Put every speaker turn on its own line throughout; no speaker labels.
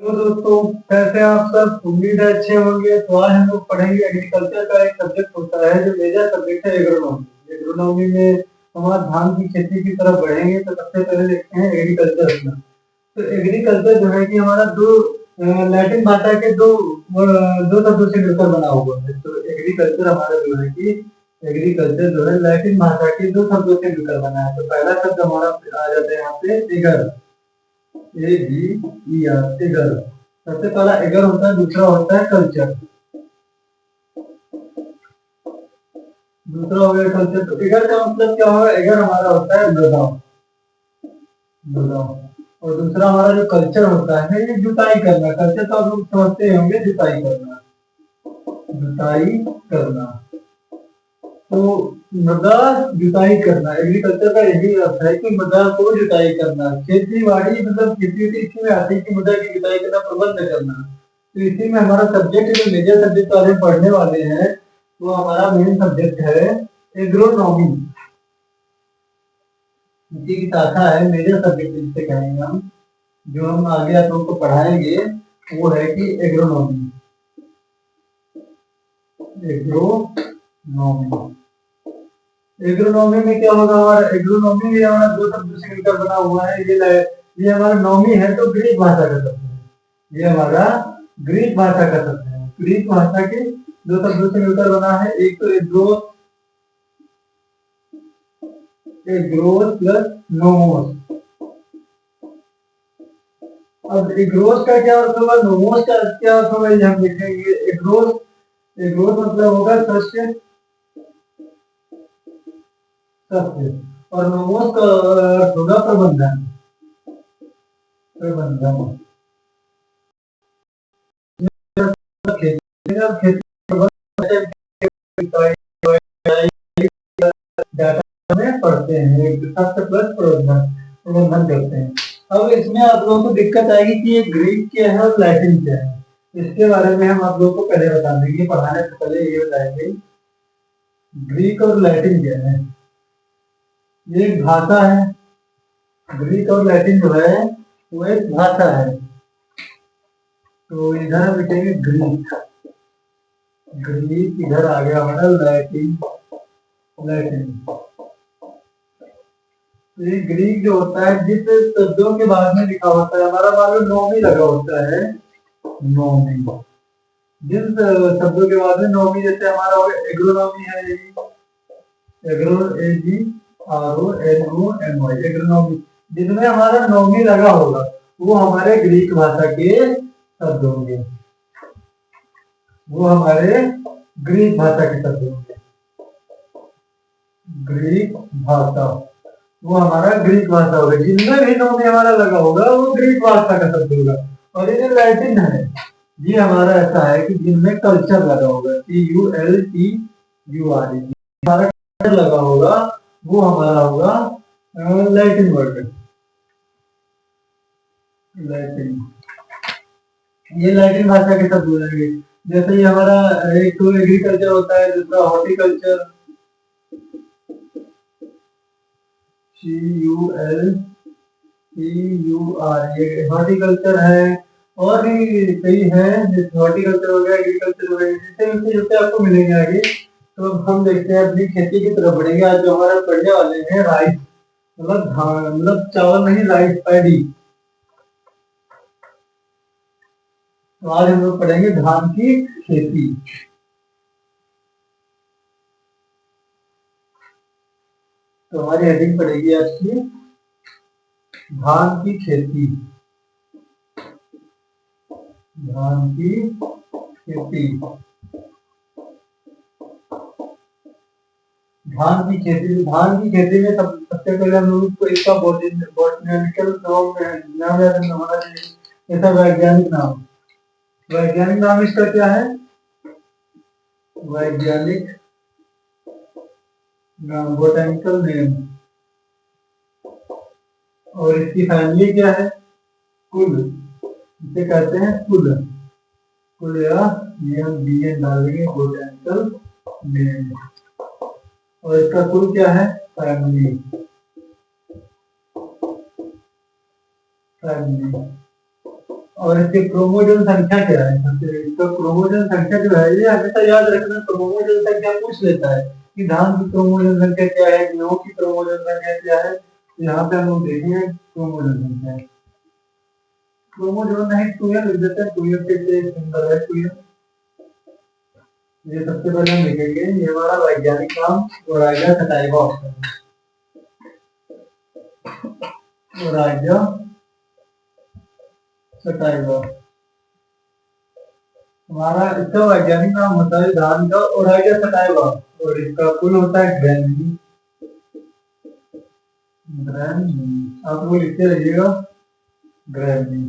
तो दोस्तों, कैसे आप सब? उम्मीद है अच्छे होंगे। तो आज हम लोग पढ़ेंगे एग्रीकल्चर का एक सब्जेक्ट होता है जो मेजर सब्जेक्ट है एग्रोनॉमी। एग्रोनॉमी में हम आज धान की खेती की तरफ बढ़ेंगे। तो सबसे पहले देखते हैं एग्रीकल्चर अपना। तो एग्रीकल्चर जो है कि हमारा दो लैटिन भाषा के दो शब्दों से मिलकर बना हुआ है। तो एग्रीकल्चर हमारा जो है कि एग्रीकल्चर जो है लैटिन भाषा के दो शब्दों से मिलकर बना है। तो पहला शब्द हमारा आ जाता है यहाँ पे एगर, AGER, एगर। सबसे पहला एगर होता है, दूसरा होता है कल्चर। दूसरा हो गया कल्चर। तो एगर का मतलब क्या होगा? एगर हमारा होता है मृदा, मृदा। और दूसरा हमारा जो कल्चर होता है ये जुताई करना। कल्चर तो आप लोग समझते होंगे, जुताई करना, जुताई करना। तो मृदा जुताई करना, एग्रीकल्चर का यही अर्थ है कि मृदा को जुताई करना। खेती बाड़ी मतलब खेती इसी में आती है कि मृदा की जुताई करना, प्रबंध करना। तो इसी में हमारा सब्जेक्ट जो मेजर सब्जेक्ट वाले पढ़ने वाले हैं वो हमारा मेन सब्जेक्ट है एग्रोनॉमी। इसी की शाखा है मेजर सब्जेक्ट जिसे कहेंगे हम। जो हम आगे आप लोग को पढ़ाएंगे वो है कि एग्रोनॉमी। एग्रोनॉमी, एग्रोनॉमी में क्या होगा? हमारा एग्रोनॉमी में हमारा दो शब्दों से मिलकर बना हुआ है। ये हमारा नॉमी है तो ग्रीक भाषा का शब्द है। ये हमारा ग्रीक भाषा का शब्द है। ग्रीक भाषा के दो शब्दों से मिलकर बना है। एक तो एग्रोस, एग्रोस प्लस नोमोस। अब एग्रोस का क्या अर्थ होगा, नोमोस का क्या अर्थ होगा, ये हम देखेंगे। एग्रोस, एग्रोस मतलब होगा सस्य, सत्य। और नोमोस का अर्थ होगा प्रबंधन, प्रबंधन। डाटा में पढ़ते हैं, प्लस प्रबंधन, प्रबंधन करते हैं। अब इसमें आप लोगों को दिक्कत आएगी कि ये ग्रीक क्या है और लैटिन क्या है। इसके बारे में हम आप लोगों को पहले बता देंगे, पढ़ाने से पहले ये बताएंगे ग्रीक और लैटिन क्या है। ये एक भाषा है। ग्रीक और लैटिन जो है वो एक भाषा है। तो इधर लिखेंगे ग्रीक, ग्रीक। इधर आ गया हमारा लैटिन, लैटिन। ये ग्रीक जो होता है जिस शब्दों के बाद में लिखा होता है, हमारा मान लो नोमी लगा होता है, नोमी। जिन शब्दों के बाद में नोमी, जैसे हमारा हो गया एग्रोनॉमी है, एग्रो, AGRONOMY, एग्रोनॉमी। जिनमें हमारा नोमी लगा होगा वो हमारे ग्रीक भाषा के शब्द होंगे, वो हमारे ग्रीक भाषा के शब्द होंगे। ग्रीक भाषा, वो हमारा ग्रीक भाषा होगा। जिनमें भी नोमी हमारा लगा होगा वो ग्रीक भाषा का शब्द होगा। और ये जो लैटिन है ये हमारा ऐसा है कि जिनमें कल्चर लगा होगा, CULTURE, हमारा कल्चर लगा होगा वो हमारा होगा लैटिन वर्ड, लैटिन। ये लैटिन भाषा के शब्द हो जाएंगे। जैसे ये हमारा एक तो एग्रीकल्चर होता है, दूसरा हॉर्टिकल्चर, CULTURE, ये हॉर्टिकल्चर है। और भी कई है, जैसे हॉर्टिकल्चर हो गया, एग्रीकल्चर हो गया, जैसे आपको मिलेंगे आगे। तो हम देखते हैं अपनी खेती की तरफ बढ़ेंगे। आज जो हमारा पढ़ने वाले हैं राइस, मतलब धान, मतलब चावल नहीं, राइस, पैडी। तो आज हम लोग पढ़ेंगे धान की खेती। तो हमारी हेडिंग पड़ेगी आपकी धान की खेती, धान की खेती। धान की खेती, धान की खेती में सबसे पहले हम लोग को इसका बॉटनिकल नाम याद होना चाहिए। इसका वैज्ञानिक नाम, वैज्ञानिक नाम इसका क्या है? वैज्ञानिक नाम, बोटेनिकल नेम। और इसकी फैमिली क्या है? कुल, इसे कहते हैं कुल, कुल या ये हम BN डालेंगे, बोटेनिकल नेम। और इसका कुल क्या है? Family, family. और इसकी क्रोमोजोम संख्या क्या है? इसका क्रोमोजोम संख्या जो है, ये हमेशा याद रखना, क्रोमोजोम संख्या पूछ लेता है कि धान की क्रोमोजोम संख्या क्या है, गेहूं की क्रोमोजोम संख्या क्या है। यहाँ पे हम लोग देखेंगे क्रोमोजोम संख्या। क्रोमोजोम नहीं, 2n लिख देते हैं, 2n के लिए सिंबल है 2n। ये सबसे पहले हम लिखेंगे, ये हमारा वैज्ञानिक नाम ओराइजा सटाइवा होता है। ओराइजा सटाइवा हमारा इसका वैज्ञानिक नाम होता है धान का ओराइजा सटाइवा, और इसका कुल होता है ग्रैनी। आप वो लिखते रहिएगा ग्रैनी।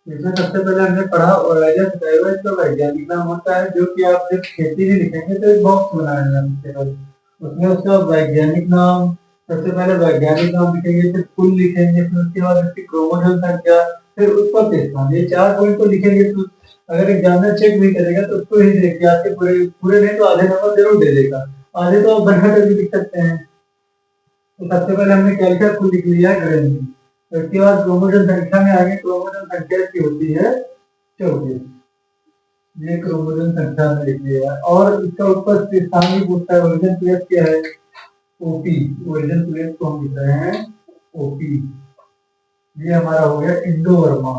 इसमें सबसे पहले हमने पढ़ा ओराइजा सटाइवा, इसका वैज्ञानिक नाम होता है, जो कि आप जब खेती भी लिखेंगे तो एक बॉक्स बनाना है, उसमें उसका वैज्ञानिक नाम, सबसे पहले वैज्ञानिक नाम लिखेंगे, फिर कुल लिखेंगे, फिर उसके बाद उसकी क्रोमोसोम संख्या, फिर उत्पत्ति स्थान। ये 4 पॉइंट को लिखेंगे तो अगर एग्जामिनर चेक भी करेगा तो उसको ही देख के आपके पूरे पूरे नहीं तो आधे नंबर जरूर दे देगा, आधे तो आप बनकर भी लिख सकते हैं। तो सबसे पहले हमने क्या लिखा, कुल लिख लिया ग्रैनी। उसके बाद क्रोमोसोम संख्या में आगे, क्रोमोसोम संख्या की होती है 24। ये क्रोमोसोम संख्या में लिख लिया, और इसका उत्पत्ति स्थान भी पूछता है, ओरिजिन प्लेस क्या है, ओपी। ओरिजिन प्लेस को हम लिख रहे हैं ओपी। ये हमारा हो गया इंडो वर्मा,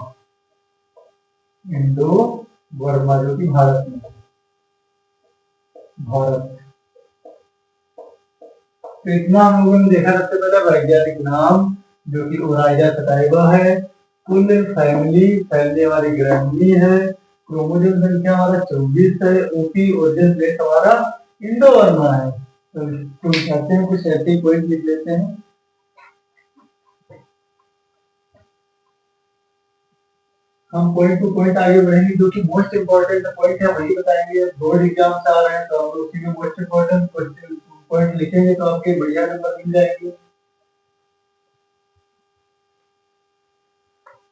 इंडो वर्मा जो कि भारत में है, भारत। तो इतना हम लोगों ने देखा सबसे पहले वैज्ञानिक नाम जो कि ओराइजा सटाइवा है, कुल फैमिली, फैमिली हमारी ग्रैनी है, क्रोमोसोम संख्या हमारा 24 है, ओपी ओरिजिन प्लेस हमारा इंडो वर्मा है। तो चाहते हैं कुछ ऐसे पॉइंट लिख लेते हैं। हम पॉइंट टू पॉइंट आगे बढ़ेंगे, जो कि मोस्ट इंपॉर्टेंट पॉइंट है वही बताएंगे। बोर्ड एग्जाम से आ रहे हैं तो हम उसी में मोस्ट इंपॉर्टेंट पॉइंट लिखेंगे तो आपके बढ़िया नंबर मिल जाएंगे।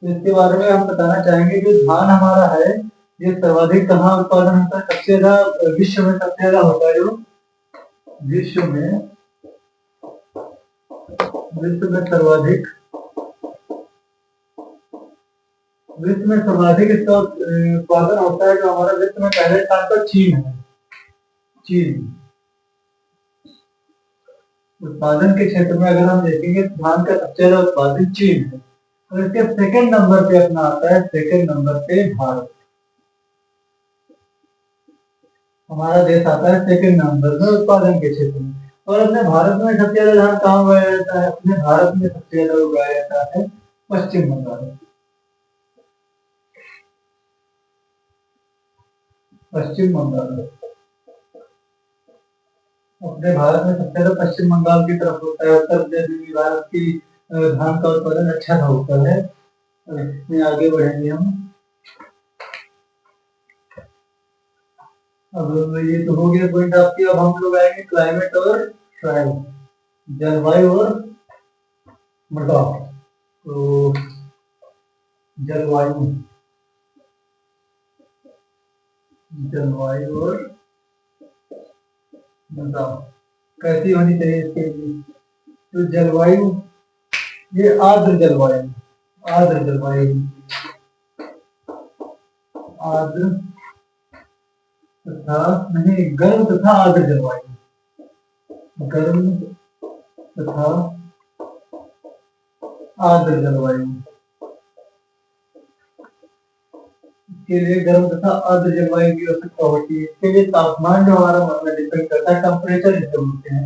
तो इसके बारे में हम बताना चाहेंगे, जो धान हमारा है ये सर्वाधिक कहाँ उत्पादन होता है, सबसे ज्यादा विश्व में सबसे ज्यादा होता है, जो विश्व में सर्वाधिक, विश्व में सर्वाधिक इसका उत्पादन होता है, जो हमारा विश्व में पहले स्थान पर चीन है। चीन उत्पादन के क्षेत्र में अगर हम देखेंगे तो धान का सबसे ज्यादा उत्पादन चीन है, और इसके सेकंड नंबर पे अपना आता है, सेकंड नंबर पे भारत। हमारा देश आता है सेकंड नंबर में उत्पादन के क्षेत्र में। और अपने भारत में सबसे ज्यादा धान कहाँ उगाया जाता है, अपने भारत में सबसे ज्यादा उगाया जाता है पश्चिम बंगाल। पश्चिम बंगाल अपने भारत में सबसे ज्यादा पश्चिम बंगाल की तरफ होता है। उत्तर प्रदेश में भारत की धान का उत्पादन अच्छा होता है। इसमें आगे बढ़ेंगे हम। अब ये तो हो गया पॉइंट आपकी। अब हम लोग आएंगे क्लाइमेट और ट्राइब, जलवायु और मृदा। तो जलवायु, जलवायु और मृदा कैसी होनी चाहिए इसके लिए। तो जलवायु, ये आर्द्र जलवायु, आर्द्र जलवायु, आर्द्र तथा नहीं गर्म तथा आर्द्र जलवायु, गर्म तथा आर्द्र जलवायु के लिए गर्म तथा आर्द्र जलवायु की आवश्यकता होती है। इसके लिए तापमान जो हमारा डिपेंड करता है, टेम्परेचर जिसे बोलते हैं,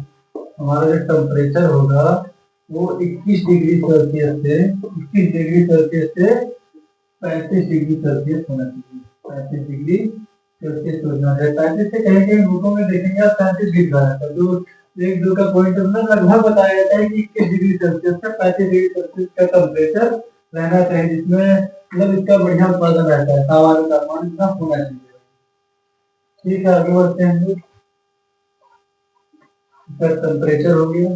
हमारा जो टेम्परेचर होगा वो 21 डिग्री सेल्सियस से 21 डिग्री सेल्सियस से 35 डिग्री सेल्सियस होना चाहिए। 35 डिग्री सेल्सियस होना चाहिए। 35 से कहीं कहीं रूपों में देखेंगे आप 35 डिग्री रहता है, जो एक दो का पॉइंट लगभग बताया जाता है कि 21 डिग्री सेल्सियस से 35 डिग्री सेल्सियस का टेम्परेचर रहना चाहिए, जिसमें मतलब इसका बढ़िया उत्पादन रहता है। सामान्य तापमान इतना होना चाहिए। ठीक है, आगे बढ़ते हैं। टेम्परेचर हो गया।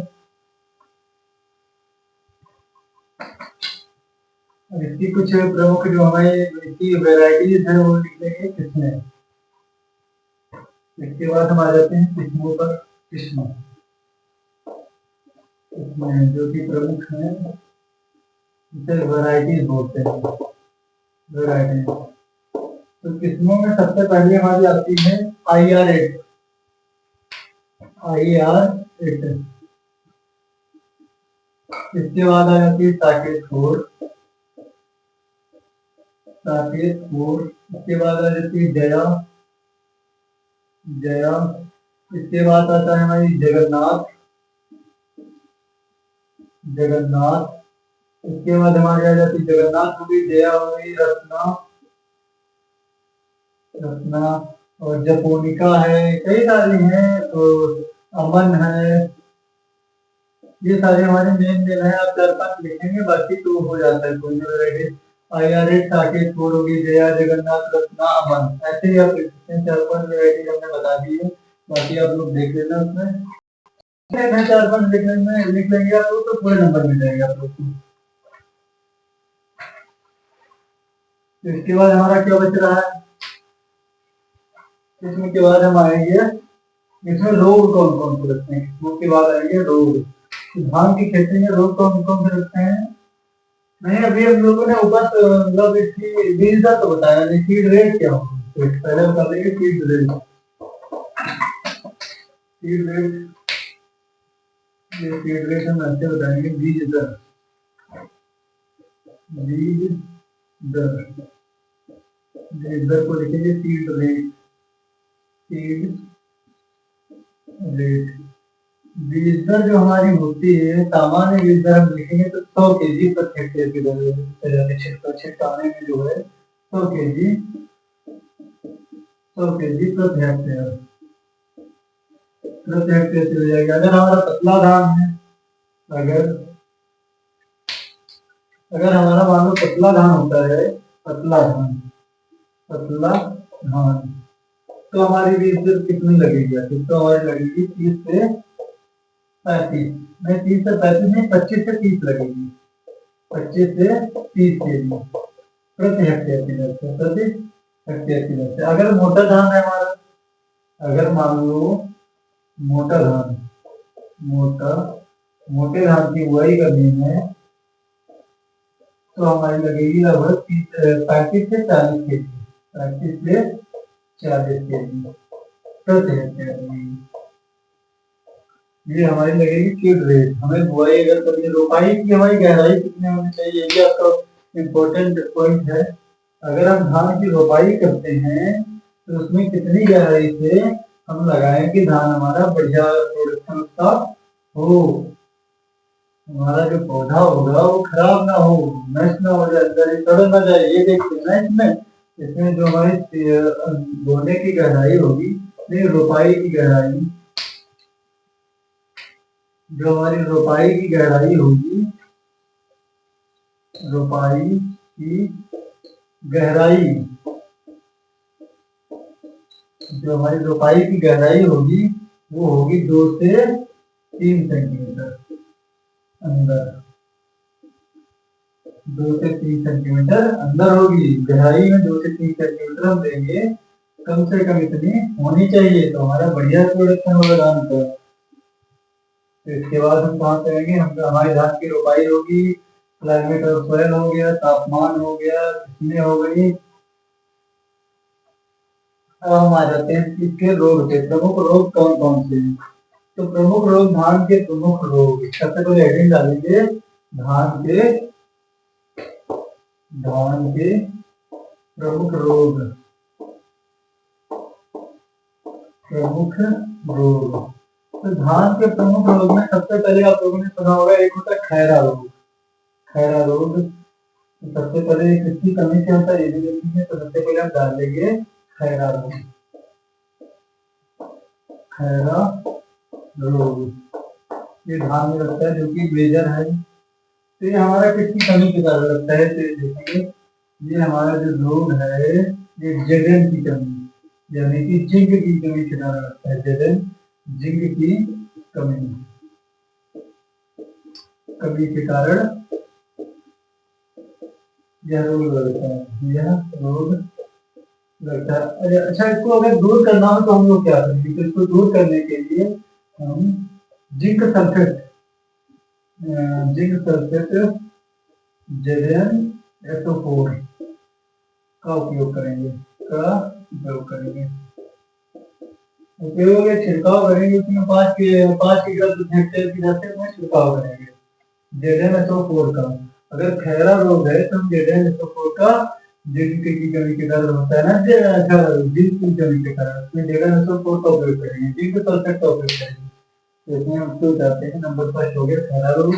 इसकी कुछ प्रमुख जो हमारी इसकी वेराइटीज है वो लिख लेंगे किसमें। इसके बाद हम आ जाते हैं किस्मों पर। किस्म जो कि प्रमुख है, इसे वेराइटीज बोलते हैं। तो किस्मों में सबसे पहले हमारी आती है IR8। इसके बाद आ जाती है साकेत 4। इसके बाद आ जाती है जया। इसके बाद आता है हमारी जगन्नाथ। इसके बाद हमारी आ जाती है जगन्नाथ हो गई, जया हो गई, रत्ना और जपोनिका है, कई सारी हैं। तो अमन है, ये सारे हमारे मेन मेन है। आप 4-5 लिखेंगे, बाकी तो हो जाता है कोई भी। IR8 साकेत 4 होगी, जया, जगन्नाथ, रत्ना, अमन, ऐसे ही आप लिख सकते हैं। 4-5 वेराइटी हमने बता दी है, बाकी आप लोग देख लेना। उसमें 4-5 लिखने में लिख लेंगे आप लोग तो पूरे नंबर मिल जाएंगे आप लोग को। तो इसके बाद हमारा क्या बच रहा है, इसमें के बाद हम आएंगे, इसमें रोग कौन कौन से रखते हैं। किस्मों के बाद आएंगे रोग। तो धान की खेती में रोग कौन कौन से रखते हैं। नहीं, अभी हम लोगों ने ऊपर मतलब इसकी बीज का तो बताया नहीं, सीड रेट क्या होगा। तो पहले बता देंगे सीड रेट। ये सीड रेट हम ऐसे बताएंगे, बीज दर। बीज दर को लिखेंगे सीड रेट। बीज दर जो हमारी होती है, सामान्य बीज दर हम लिखेंगे तो 100 kg प्रति हेक्टेयर की दर छिड़काने में जो है 100 kg प्रति हेक्टेयर से हो जाएगा। अगर हमारा पतला धान है, अगर हमारा मान लो पतला धान होता है, पतला धान, तो हमारी बीज दर कितनी लगेगी। तो हमारी लगेगी 30 से 35, नहीं 30 से 35 नहीं, 25 से 30 लगेगी। 25 से 30 kg प्रति हेक्टेयर की दर से। अगर मोटा धान है हमारा, अगर मान लो मोटे धान की बुआई करनी है, तो हमारी लगेगी लगभग 35 से 40 kg प्रति हेक्टेयर। ये हमारी लगेगी सीड रेट। हमें बुआई अगर करनी, रोपाई की हमारी गहराई कितनी होनी चाहिए, ये आपका इम्पोर्टेंट पॉइंट है। अगर हम धान की रोपाई करते हैं तो उसमें कितनी गहराई से हम लगाएं कि धान हमारा बढ़िया प्रोडक्शन उसका हो, हमारा जो पौधा होगा वो खराब ना हो, नष्ट ना हो जाए, अंदर सड़ ना जाए। ये देखते हैं ना इसमें जो हमारी बोने की गहराई होगी, नहीं रोपाई की गहराई, जो हमारी रोपाई की गहराई होगी, जो हमारी रोपाई की गहराई होगी वो होगी 2 से 3 सेंटीमीटर अंदर। 2 से 3 सेंटीमीटर अंदर होगी गहराई में। 2 से 3 सेंटीमीटर हम देंगे, कम से कम इतनी होनी चाहिए, तो हमारा बढ़िया प्रोडक्शन होगा धान का। तो इसके बाद हम कहाँ करेंगे, हम हमारी धान की रोपाई होगी, क्लाइमेट और सॉइल हो गया, तापमान हो गया, कितने हो गई। अब हम आ जाते हैं इसके रोग पे। प्रमुख रोग कौन कौन से हैं। तो प्रमुख रोग, धान के प्रमुख रोग, सबसे पहले हेडिंग डालेंगे धान के प्रमुख रोग। तो धान के प्रमुख रोग में सबसे पहले आप लोगों ने सुना होगा, एक होता है खैरा रोग। तो सबसे पहले किसकी कमी से होता है ये भी देखेंगे। तो सबसे पहले हम डाल लेंगे खैरा रोग। ये धान में लगता है, जो कि मेजर है। तो ये हमारा किसकी कमी के कारण लगता है, तो ये देखेंगे, ये हमारा जो रोग है ये जेडेन की कमी, यानी कि जिंक की कमी के कारण लगता है। जिंक की कमी के कारण यह रोग लगता है। अच्छा, इसको अगर दूर करना हो तो हम लोग क्या करेंगे। तो इसको दूर करने के लिए हम जिंक सल्फेट Zn SO4 का उपयोग करेंगे, का उपयोग करेंगे। उपयोग या छिड़काव करेंगे, उसमें 5 किलो की दर से उसमें छिड़काव करेंगे ZnSO4 का। अगर खैरा रोग है तो हम ZnSO4 का जिंक की कमी के कारण होता है ना, जिंक की कमी के कारण उसमें ZnSO4 का उपयोग करेंगे, जिंक सल्फेट का उपयोग करेंगे। तो इसमें हम तो जाते हैं नंबर 5 हो गया खैरा रोग।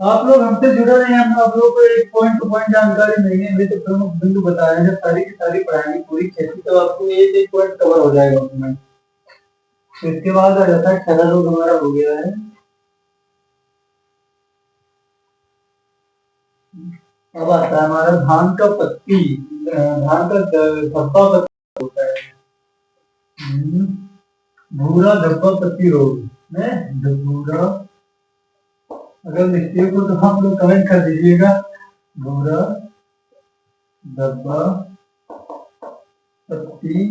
आप लोग हमसे जुड़े रहे हैं, हम आप लोग को एक पॉइंट टू पॉइंट जानकारी नहीं है, तो प्रमुख बिंदु बताए हैं। जब सारी की सारी पढ़ाई पूरी खेती तो आपको एक पॉइंट कवर हो जाएगा उसमें। इसके बाद आ जाता है खैरा रोग हमारा हो गया है। अब आता है हमारा धान का पत्ती, धान का धब्बा पत्ती होता है, भूरा धब्बा पत्ती रोग में भूरा। अगर मिस्टेक हो तो हम लोग कमेंट कर दीजिएगा। भूरा धब्बा पत्ती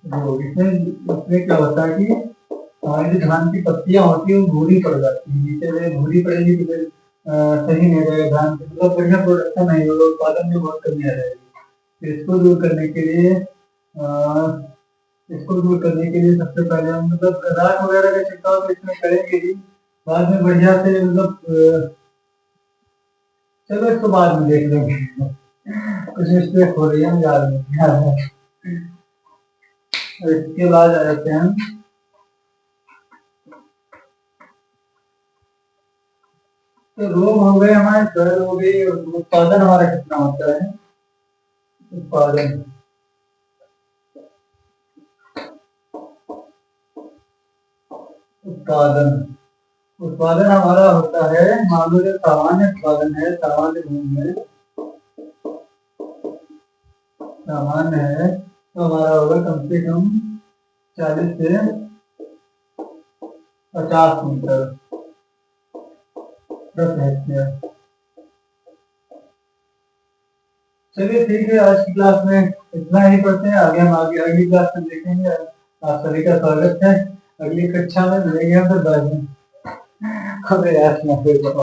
रोग, इसमें क्या होता है कि हमारी जो धान की पत्तियां होती है वो भूरी पड़ जाती है, नीचे में भूरी पड़ेगी तो फिर सही नहीं रहेगा, धान मतलब बढ़िया प्रोडक्शन नहीं होगा, उत्पादन में बहुत कमी आ जाएगी। तो इसको दूर करने के लिए सबसे पहले हम मतलब राख वगैरह का छिड़काव तो इसमें करेंगे ही, बाद में बढ़िया से मतलब चलो इसको बाद में देख लेंगे। कुछ मिस्टेक हो रही है याद नहीं। इसके बाद आ जाते हैं तो रोग हो गए हमारे, सड़न हो गई। उत्पादन हमारा कितना होता है, उत्पादन उत्पादन उत्पादन हमारा होता है, मान लो जो सामान्य उत्पादन है, सामान्य भूमि में सामान्य है तो हमारा होगा कम से कम 40 से 50 कुंटल प्रति हेक्टेयर। चलिए ठीक है, आज की क्लास में इतना ही पढ़ते हैं, आगे हम अगली क्लास में देखेंगे। आप सभी का स्वागत है, अगली कक्षा में मिलेंगे हम फिर बाद में। अरे यार